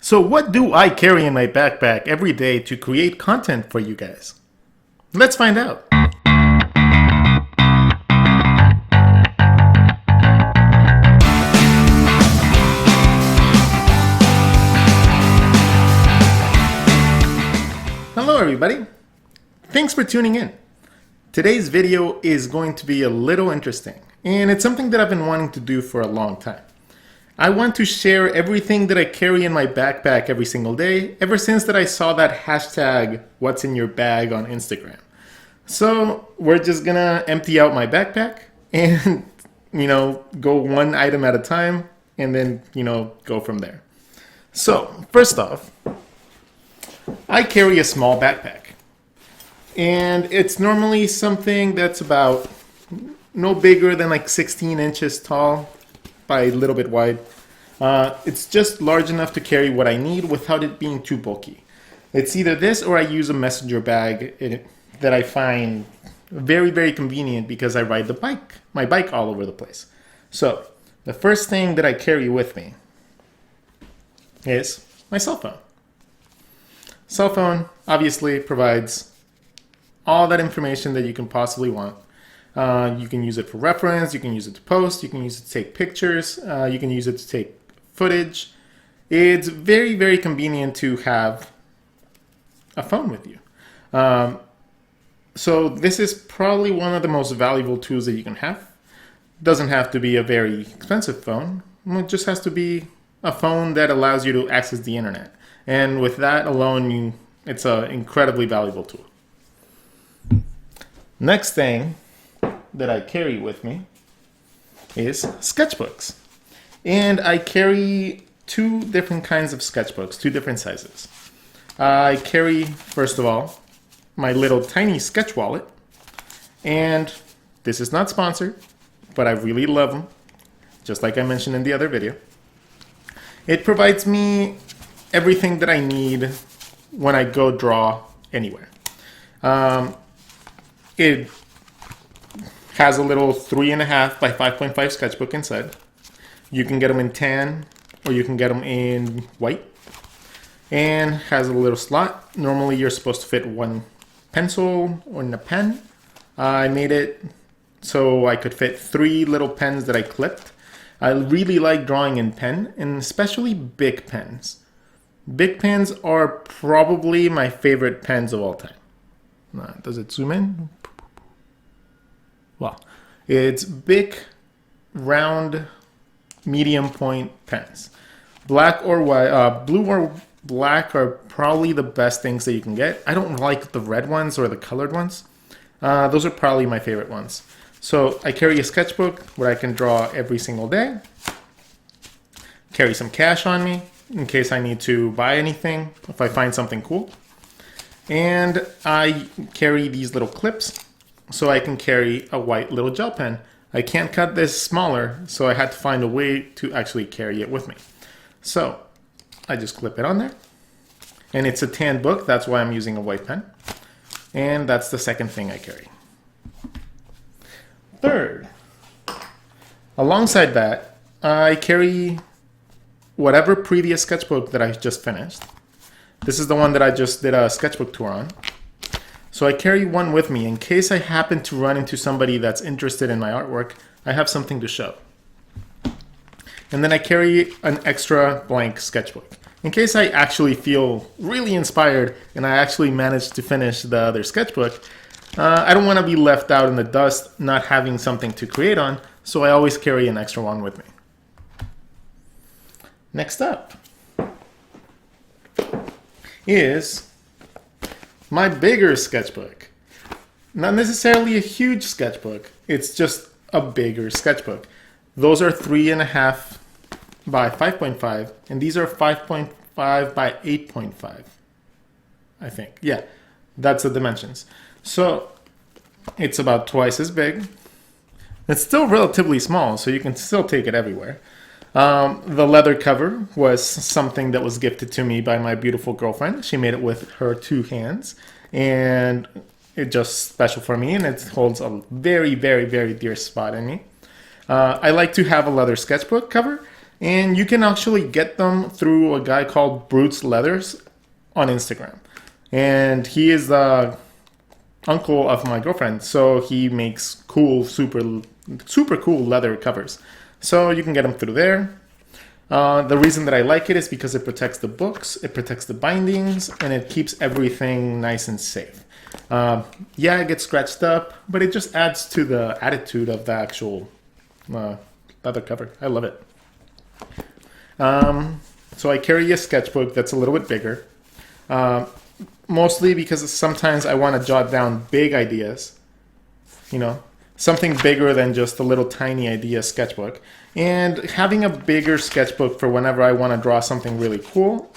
So what do I carry in my backpack every day to create content for you guys? Let's find out. Hello everybody. Thanks for tuning in. Today's video is going to be a little interesting, and it's something that I've been wanting to do for a long time. I want to share everything that I carry in my backpack every single day, ever since that I saw that hashtag what's in your bag on Instagram. So we're just gonna empty out my backpack and, go one item at a time and then, go from there. So first off, I carry a small backpack, and it's normally something that's about no bigger than like 16 inches tall by a little bit wide. It's just large enough to carry what I need without it being too bulky. It's either this or I use a messenger bag that I find very, very convenient because I ride my bike all over the place. So the first thing that I carry with me is my cell phone. Cell phone obviously provides all that information that you can possibly want. You can use it for reference, you can use it to post, you can use it to take pictures, you can use it to take footage. It's very, very convenient to have a phone with you. So this is probably one of the most valuable tools that you can have. It doesn't have to be a very expensive phone. It just has to be a phone that allows you to access the internet. And with that alone, it's an incredibly valuable tool. Next thing that I carry with me is sketchbooks. And I carry two different kinds of sketchbooks, two different sizes. I carry, first of all, my little tiny sketch wallet. And this is not sponsored, but I really love them, just like I mentioned in the other video. It provides me everything that I need when I go draw anywhere. It has a little 3.5 by 5.5 sketchbook inside. You can get them in tan or you can get them in white. And has a little slot. Normally you're supposed to fit one pencil or in a pen. I made it so I could fit 3 little pens that I clipped. I really like drawing in pen, and especially big pens. Big pens are probably my favorite pens of all time. Does it zoom in? Well, it's big, round, medium point pens. Black or white, blue or black are probably the best things that you can get. I don't like the red ones or the colored ones. Those are probably my favorite ones. So I carry a sketchbook where I can draw every single day. Carry some cash on me in case I need to buy anything, if I find something cool. And I carry these little clips so I can carry a white little gel pen. I can't cut this smaller, so I had to find a way to actually carry it with me. So I just clip it on there. And it's a tan book, that's why I'm using a white pen. And that's the second thing I carry. Third, alongside that, I carry whatever previous sketchbook that I just finished. This is the one that I just did a sketchbook tour on. So I carry one with me in case I happen to run into somebody that's interested in my artwork. I have something to show. And then I carry an extra blank sketchbook. In case I actually feel really inspired and I actually manage to finish the other sketchbook, I don't want to be left out in the dust not having something to create on, so I always carry an extra one with me. Next up is my bigger sketchbook. Not necessarily a huge sketchbook, it's just a bigger sketchbook. Those are 3.5 by 5.5, and these are 5.5 by 8.5, I think. Yeah, that's the dimensions. So it's about twice as big. It's still relatively small, so you can still take it everywhere. The leather cover was something that was gifted to me by my beautiful girlfriend. She made it with her 2 hands, and it's just special for me, and it holds a very, very, very dear spot in me. I like to have a leather sketchbook cover And you can actually get them through a guy called Brute's Leathers on Instagram. And he is the uncle of my girlfriend, so he makes cool, super cool leather covers. So you can get them through there. The reason that I like it is because it protects the books, it protects the bindings, and it keeps everything nice and safe. Yeah, it gets scratched up, but it just adds to the attitude of the actual leather cover. I love it. So I carry a sketchbook that's a little bit bigger, mostly because sometimes I want to jot down big ideas, something bigger than just a little tiny idea sketchbook. And having a bigger sketchbook for whenever I want to draw something really cool,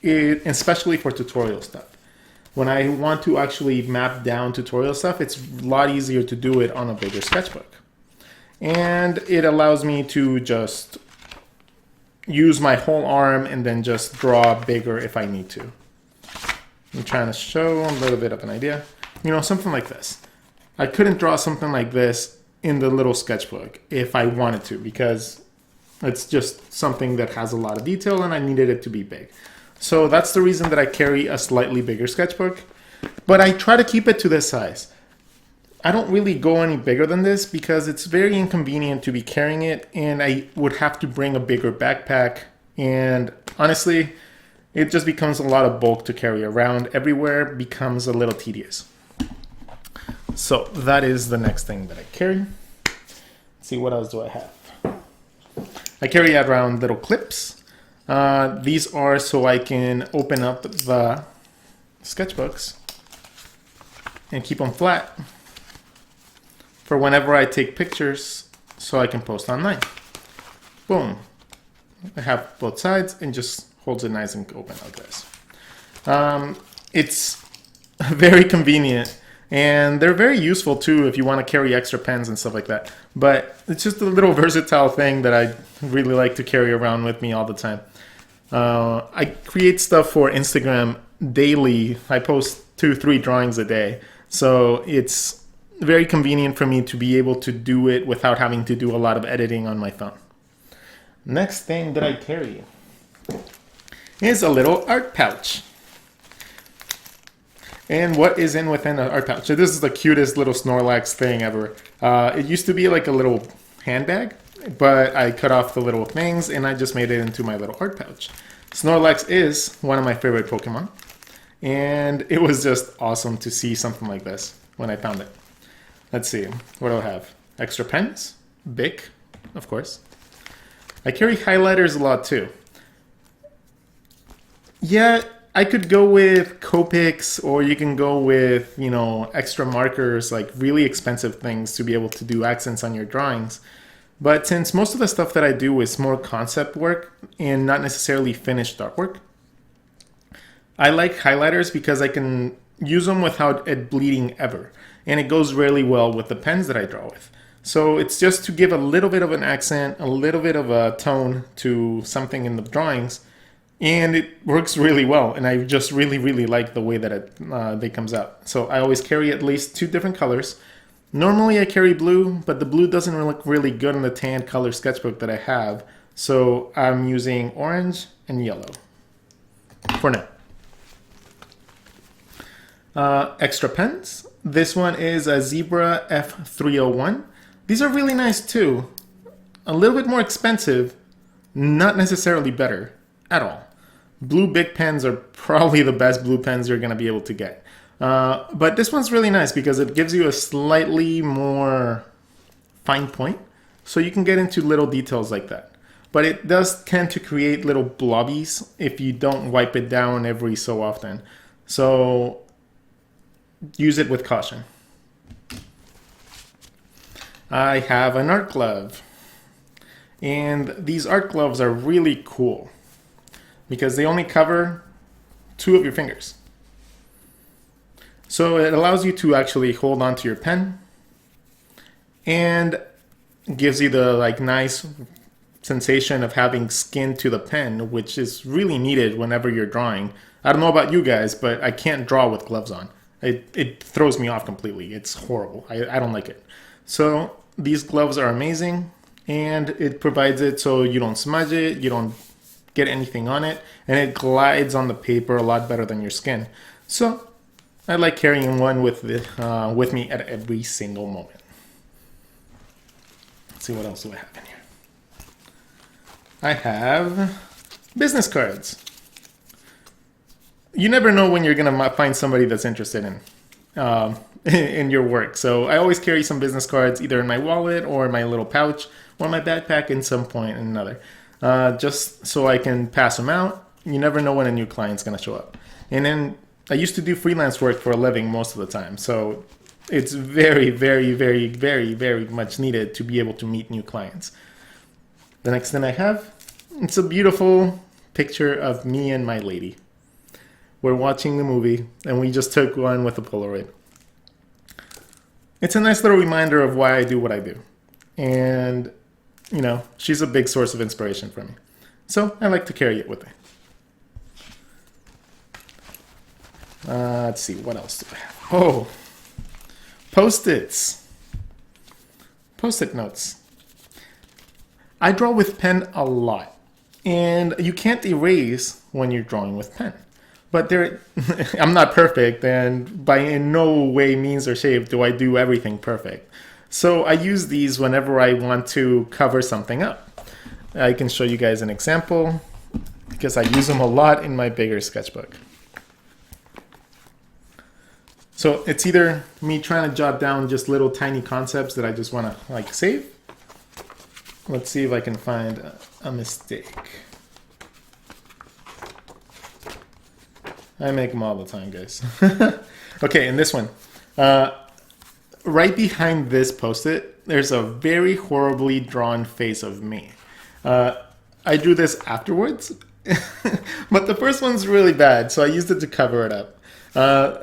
especially for tutorial stuff. When I want to actually map down tutorial stuff, it's a lot easier to do it on a bigger sketchbook. And it allows me to just use my whole arm and then just draw bigger if I need to. I'm trying to show a little bit of an idea. Something like this. I couldn't draw something like this in the little sketchbook if I wanted to, because it's just something that has a lot of detail and I needed it to be big. So that's the reason that I carry a slightly bigger sketchbook, but I try to keep it to this size. I don't really go any bigger than this because it's very inconvenient to be carrying it, and I would have to bring a bigger backpack, and honestly, it just becomes a lot of bulk to carry around everywhere, becomes a little tedious. So that is the next thing that I carry. Let's see, what else do I have? I carry around little clips. These are so I can open up the sketchbooks and keep them flat for whenever I take pictures so I can post online. Boom. I have both sides and just holds it nice and open like this. It's very convenient. And they're very useful too if you want to carry extra pens and stuff like that. But it's just a little versatile thing that I really like to carry around with me all the time. I create stuff for Instagram daily. I post 2-3 drawings a day. So it's very convenient for me to be able to do it without having to do a lot of editing on my phone. Next thing that I carry is a little art pouch. And what is within an art pouch? So this is the cutest little Snorlax thing ever. It used to be like a little handbag, but I cut off the little things and I just made it into my little art pouch. Snorlax is one of my favorite Pokemon, and it was just awesome to see something like this when I found it. Let's see, what do I have? Extra pens, Bic, of course. I carry highlighters a lot too. Yeah, I could go with Copics, or you can go with, extra markers, like really expensive things to be able to do accents on your drawings. But since most of the stuff that I do is more concept work and not necessarily finished artwork, I like highlighters because I can use them without it bleeding ever. And it goes really well with the pens that I draw with. So it's just to give a little bit of an accent, a little bit of a tone to something in the drawings. And it works really well, and I just really, really like the way that it comes out. So I always carry at least 2 different colors. Normally I carry blue, but the blue doesn't look really good in the tan color sketchbook that I have. So I'm using orange and yellow for now. Extra pens. This one is a Zebra F301. These are really nice too. A little bit more expensive, not necessarily better at all. Blue Bic pens are probably the best blue pens you're going to be able to get. But this one's really nice because it gives you a slightly more fine point, so you can get into little details like that. But it does tend to create little blobbies if you don't wipe it down every so often. So use it with caution. I have an art glove. And these art gloves are really cool because they only cover 2 of your fingers. So it allows you to actually hold on to your pen and gives you the nice sensation of having skin to the pen, which is really needed whenever you're drawing. I don't know about you guys, but I can't draw with gloves on. It throws me off completely. It's horrible. I don't like it. So these gloves are amazing. and it provides it so you don't smudge it, you don't get anything on it, and it glides on the paper a lot better than your skin. So I like carrying one with me at every single moment. Let's see, what else do I have in here? I have business cards. You never know when you're gonna find somebody that's interested in your work. So I always carry some business cards either in my wallet or in my little pouch or my backpack in some point or another, just so I can pass them out. You never know when a new client's gonna show up. And then I used to do freelance work for a living most of the time, so it's very, very, very, very, very much needed to be able to meet new clients. The next thing I have, it's a beautiful picture of me and my lady. We're watching the movie, and we just took one with a Polaroid. It's a nice little reminder of why I do what I do. And, you know, she's a big source of inspiration for me. So I like to carry it with me. Let's see, what else do I have? Oh, Post-its. Post-it notes. I draw with pen a lot. And you can't erase when you're drawing with pen. But I'm not perfect, and by in no way, means, or shape do I do everything perfect. So I use these whenever I want to cover something up. I can show you guys an example because I use them a lot in my bigger sketchbook. So it's either me trying to jot down just little tiny concepts that I just want to like save. Let's see if I can find a mistake. I make them all the time, guys. Okay, in this one, right behind this Post-it, there's a very horribly drawn face of me. I drew this afterwards, but the first one's really bad, so I used it to cover it up.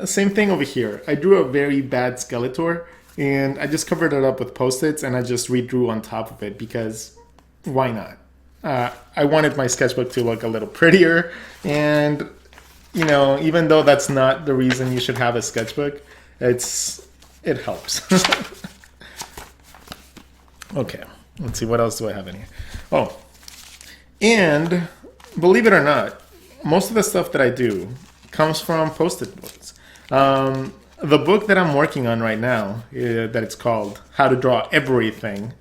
Same thing over here. I drew a very bad Skeletor, and I just covered it up with Post-its, and I just redrew on top of it because why not? I wanted my sketchbook to look a little prettier, and you know, even though that's not the reason you should have a sketchbook, it helps. Okay, let's see, what else do I have in here? Oh, and believe it or not, most of the stuff that I do comes from Post-it notes. The book that I'm working on right now, that it's called How to Draw Everything.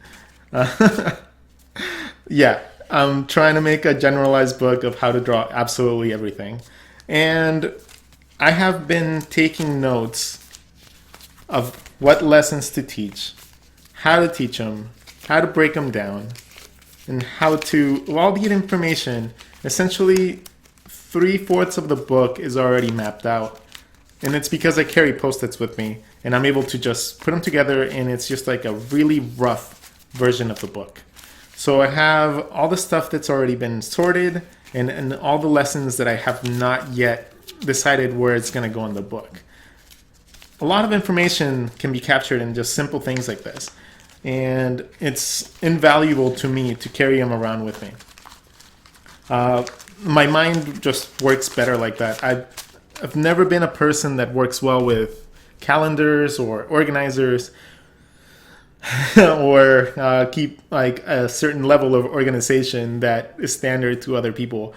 Yeah, I'm trying to make a generalized book of how to draw absolutely everything. And I have been taking notes of what lessons to teach, how to teach them, how to break them down, and how to, all the information, essentially 3/4 of the book is already mapped out. And it's because I carry Post-its with me, and I'm able to just put them together, and it's just like a really rough version of the book. So I have all the stuff that's already been sorted, and all the lessons that I have not yet decided where it's going to go in the book. A lot of information can be captured in just simple things like this, and it's invaluable to me to carry them around with me. My mind just works better like that. I've never been a person that works well with calendars or organizers or keep like a certain level of organization that is standard to other people.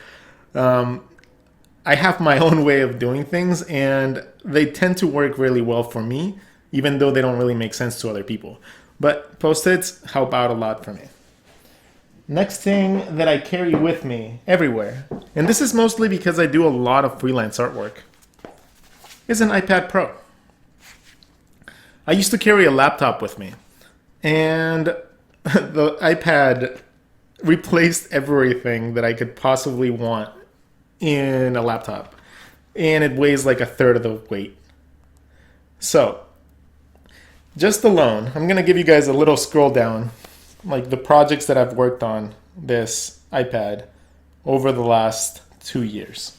I have my own way of doing things, and they tend to work really well for me, even though they don't really make sense to other people. But Post-its help out a lot for me. Next thing that I carry with me everywhere, and this is mostly because I do a lot of freelance artwork, is an iPad Pro. I used to carry a laptop with me, and the iPad replaced everything that I could possibly want in a laptop, and it weighs like 1/3 of the weight. So, just alone, I'm going to give you guys a little scroll down, like the projects that I've worked on this iPad over the last 2 years.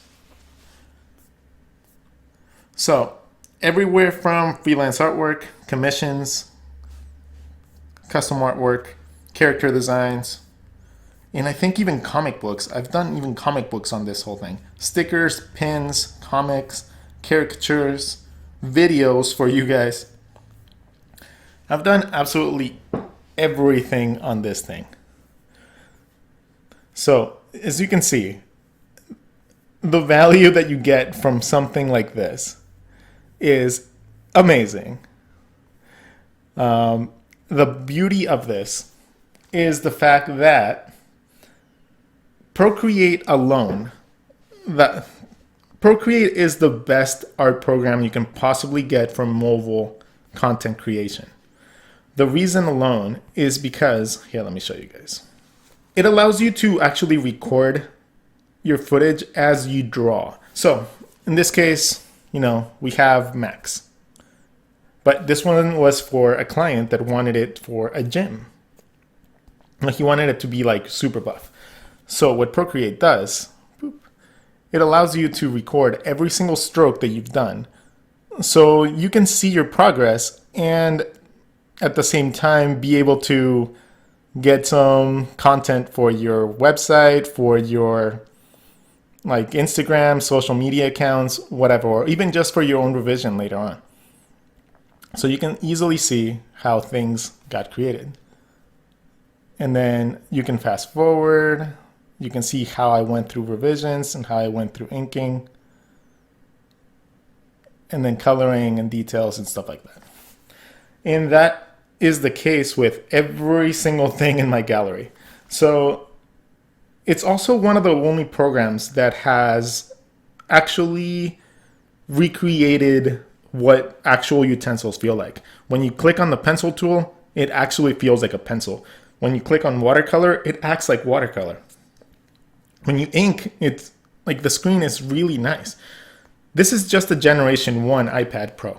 So, everywhere from freelance artwork, commissions, custom artwork, character designs, and I think even comic books. I've done even comic books on this whole thing. Stickers, pins, comics, caricatures, videos for you guys. I've done absolutely everything on this thing. So as you can see, the value that you get from something like this is amazing. The beauty of this is the fact that Procreate alone, that Procreate is the best art program you can possibly get for mobile content creation. The reason alone is because, here, let me show you guys. It allows you to actually record your footage as you draw. So in this case, we have Max. But this one was for a client that wanted it for a gym. Like he wanted it to be like super buff. So what Procreate does, it allows you to record every single stroke that you've done. So you can see your progress and at the same time be able to get some content for your website, for your like Instagram, social media accounts, whatever, or even just for your own revision later on. So you can easily see how things got created. And then you can fast forward. You can see how I went through revisions and how I went through inking. And then coloring and details and stuff like that. And that is the case with every single thing in my gallery. So it's also one of the only programs that has actually recreated what actual utensils feel like. When you click on the pencil tool, it actually feels like a pencil. When you click on watercolor, it acts like watercolor. When you ink, it's like the screen is really nice. This is just a Generation 1 iPad Pro.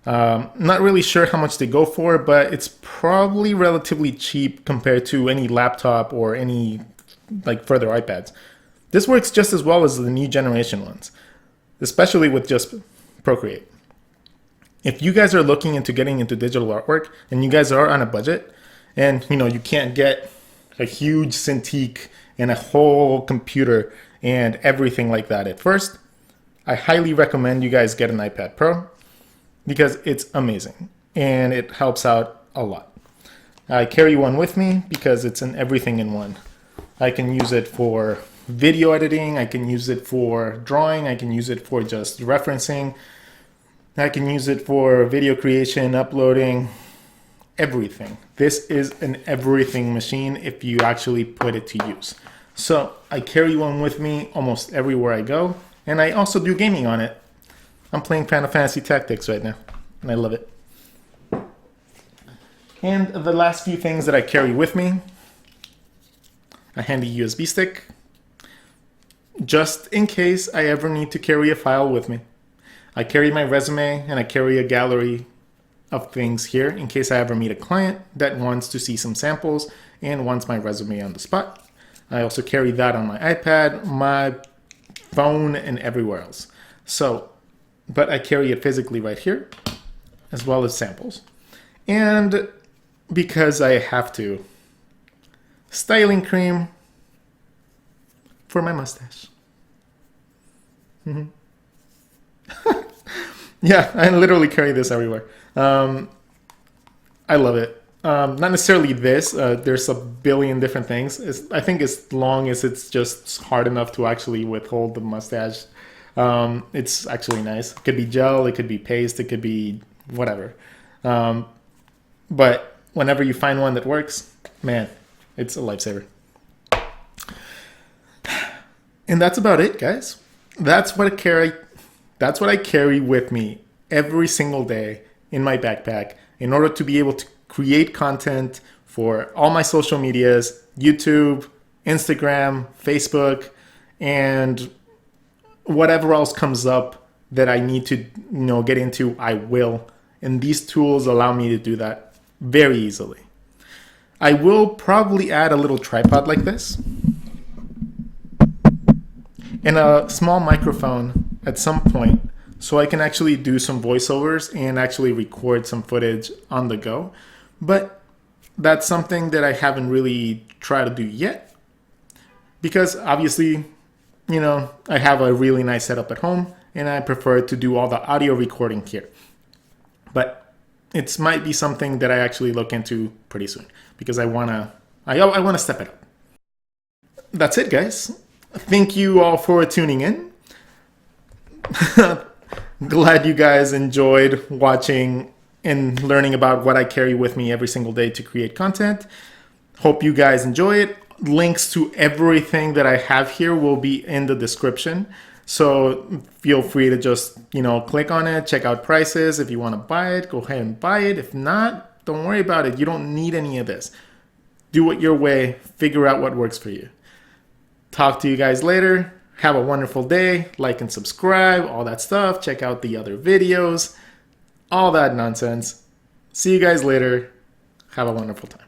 Not really sure how much they go for, but it's probably relatively cheap compared to any laptop or any like further iPads. This works just as well as the new generation ones, especially with just Procreate. If you guys are looking into getting into digital artwork and you guys are on a budget and you can't get a huge Cintiq and a whole computer and everything like that at first, I highly recommend you guys get an iPad Pro because it's amazing and it helps out a lot. I carry one with me because it's an everything in one. I can use it for video editing, I can use it for drawing, I can use it for just referencing, I can use it for video creation, uploading, everything. This is an everything machine if you actually put it to use. So I carry one with me almost everywhere I go, and I also do gaming on it. I'm playing Final Fantasy Tactics right now, and I love it. And the last few things that I carry with me, a handy USB stick, just in case I ever need to carry a file with me. I carry my resume and I carry a gallery of things here in case I ever meet a client that wants to see some samples and wants my resume on the spot. I also carry that on my iPad, my phone, and everywhere else. So, but I carry it physically right here, as well as samples. And because I have to, styling cream for my mustache. Yeah, I literally carry this everywhere. I love it. Not necessarily this. There's a billion different things. I think as long as it's just hard enough to actually withhold the mustache, it's actually nice. It could be gel, it could be paste, it could be whatever. But whenever you find one that works, man, it's a lifesaver. And that's about it, guys. That's what I carry with me every single day in my backpack in order to be able to create content for all my social medias, YouTube, Instagram, Facebook, and whatever else comes up that I need to get into, I will. And these tools allow me to do that very easily. I will probably add a little tripod like this and a small microphone at some point so I can actually do some voiceovers and actually record some footage on the go. But that's something that I haven't really tried to do yet because obviously, I have a really nice setup at home and I prefer to do all the audio recording here. But it might be something that I actually look into pretty soon because I want to step it up. that's it, guys. Thank you all for tuning in. Glad you guys enjoyed watching and learning about what I carry with me every single day to create content. Hope you guys enjoy it. Links to everything that I have here will be in the description. So feel free to just, click on it, check out prices. If you want to buy it, go ahead and buy it. If not, don't worry about it. You don't need any of this. Do it your way. Figure out what works for you. Talk to you guys later. Have a wonderful day. Like and subscribe, all that stuff. Check out the other videos, all that nonsense. See you guys later. Have a wonderful time.